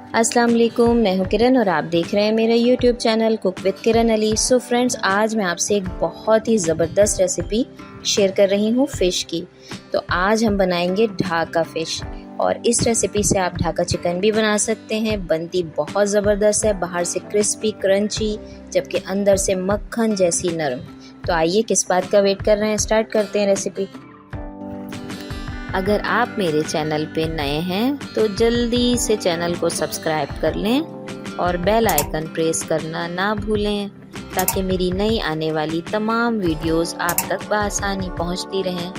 अस्सलाम वालेकुम, मैं हूँ किरण और आप देख रहे हैं मेरा YouTube channel cook with Kiran Ali. So friends, आज मैं आपसे एक बहुत ही ज़बरदस्त रेसिपी शेयर कर रही हूँ फ़िश की। तो आज हम बनाएंगे ढाका फ़िश और इस रेसिपी से आप ढाका चिकन भी बना सकते हैं। बनती बहुत ज़बरदस्त है, बाहर से क्रिस्पी क्रंची जबकि अंदर से मक्खन जैसी नरम। तो आइए किस बात का वेट कर रहे हैं, स्टार्ट करते हैं रेसिपी। अगर आप मेरे चैनल पे नए हैं तो जल्दी से चैनल को सब्सक्राइब कर लें और बेल आइकन प्रेस करना ना भूलें ताकि मेरी नई आने वाली तमाम वीडियोस आप तक बआसानी पहुंचती रहें।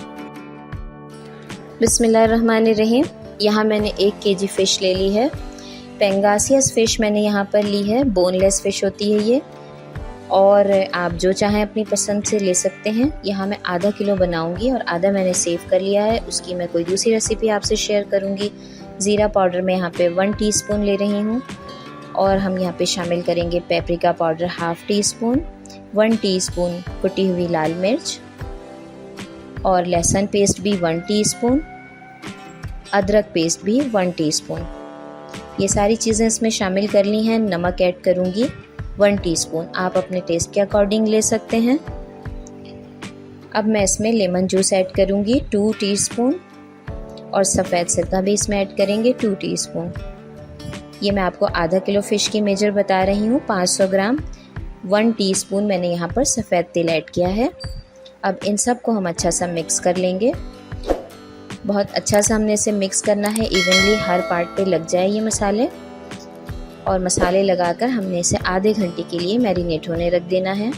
बिस्मिल्लाहिर्रहमानिर्रहीम। यहाँ मैंने 1 केजी फ़िश ले ली है। पेंगासियस फ़िश मैंने यहाँ पर ली है, बोनलेस फ़िश होती है ये, और आप जो चाहें अपनी पसंद से ले सकते हैं। यहाँ मैं आधा किलो बनाऊंगी और आधा मैंने सेव कर लिया है, उसकी मैं कोई दूसरी रेसिपी आपसे शेयर करूंगी। ज़ीरा पाउडर मैं यहाँ पे 1 टीस्पून ले रही हूँ और हम यहाँ पे शामिल करेंगे पेपरिका पाउडर ½ टीस्पून, 1 टीस्पून कुटी हुई लाल मिर्च और लहसुन पेस्ट भी 1 टीस्पून, अदरक पेस्ट भी 1 टीस्पून। ये सारी चीज़ें इसमें शामिल कर ली हैं। नमक ऐड करूँगी 1 टीस्पून, आप अपने टेस्ट के अकॉर्डिंग ले सकते हैं। अब मैं इसमें लेमन जूस ऐड करूंगी 2 टीस्पून और सफ़ेद सिरका भी इसमें ऐड करेंगे 2 टीस्पून। ये मैं आपको आधा किलो फ़िश की मेजर बता रही हूँ, 500 ग्राम। 1 टीस्पून मैंने यहाँ पर सफ़ेद तिल ऐड किया है। अब इन सब को हम अच्छा सा मिक्स कर लेंगे। बहुत अच्छा सा हमने इसे मिक्स करना है, इवनली हर पार्ट पे लग जाए ये मसाले। और मसाले लगाकर हमने इसे आधे घंटे के लिए मैरिनेट होने रख देना है।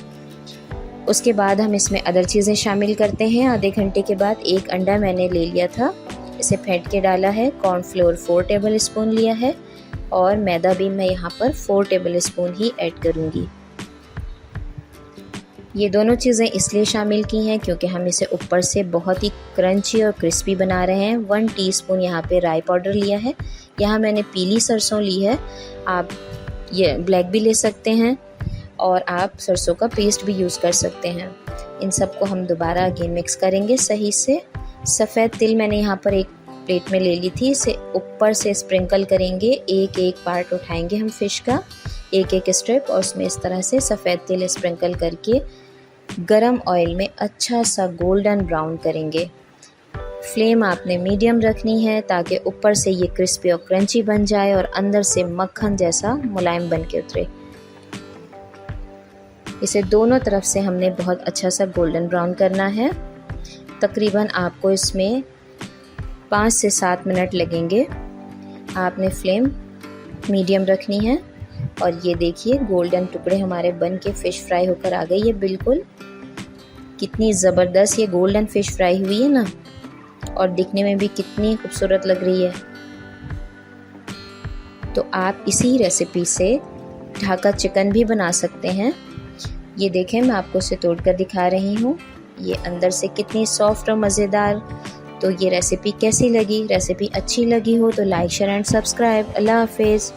उसके बाद हम इसमें अदर चीज़ें शामिल करते हैं। आधे घंटे के बाद 1 अंडा मैंने ले लिया था, इसे फेंट के डाला है। कॉर्नफ्लोर 4 टेबल स्पून लिया है और मैदा भी मैं यहाँ पर 4 टेबल स्पून ही ऐड करूँगी। ये दोनों चीज़ें इसलिए शामिल की हैं क्योंकि हम इसे ऊपर से बहुत ही क्रंची और क्रिस्पी बना रहे हैं। 1 टीस्पून यहाँ पे राई पाउडर लिया है। यहाँ मैंने पीली सरसों ली है, आप ये ब्लैक भी ले सकते हैं और आप सरसों का पेस्ट भी यूज़ कर सकते हैं। इन सबको हम दोबारा अगेन मिक्स करेंगे सही से। सफ़ेद तिल मैंने यहाँ पर एक प्लेट में ले ली थी, इसे ऊपर से स्प्रिंकल करेंगे। एक पार्ट उठाएंगे हम फ़िश का, एक स्ट्रिप, और उसमें इस तरह से सफ़ेद तिल स्प्रिंकल करके गरम ऑयल में अच्छा सा गोल्डन ब्राउन करेंगे। फ्लेम आपने मीडियम रखनी है ताकि ऊपर से ये क्रिस्पी और क्रंची बन जाए और अंदर से मक्खन जैसा मुलायम बन के उतरे। इसे दोनों तरफ से हमने बहुत अच्छा सा गोल्डन ब्राउन करना है। तकरीबन आपको इसमें 5 से 7 मिनट लगेंगे। आपने फ्लेम मीडियम रखनी है। और ये देखिए गोल्डन टुकड़े हमारे बन के फ़िश फ्राई होकर आ गई है। बिल्कुल कितनी ज़बरदस्त ये गोल्डन फ़िश फ्राई हुई है ना, और दिखने में भी कितनी खूबसूरत लग रही है। तो आप इसी रेसिपी से ढाका चिकन भी बना सकते हैं। ये देखें, मैं आपको इसे तोड़कर दिखा रही हूँ, ये अंदर से कितनी सॉफ्ट और मज़ेदार। तो ये रेसिपी कैसी लगी? रेसिपी अच्छी लगी हो तो लाइक शेयर एंड सब्सक्राइब। अल्लाह हाफिज़।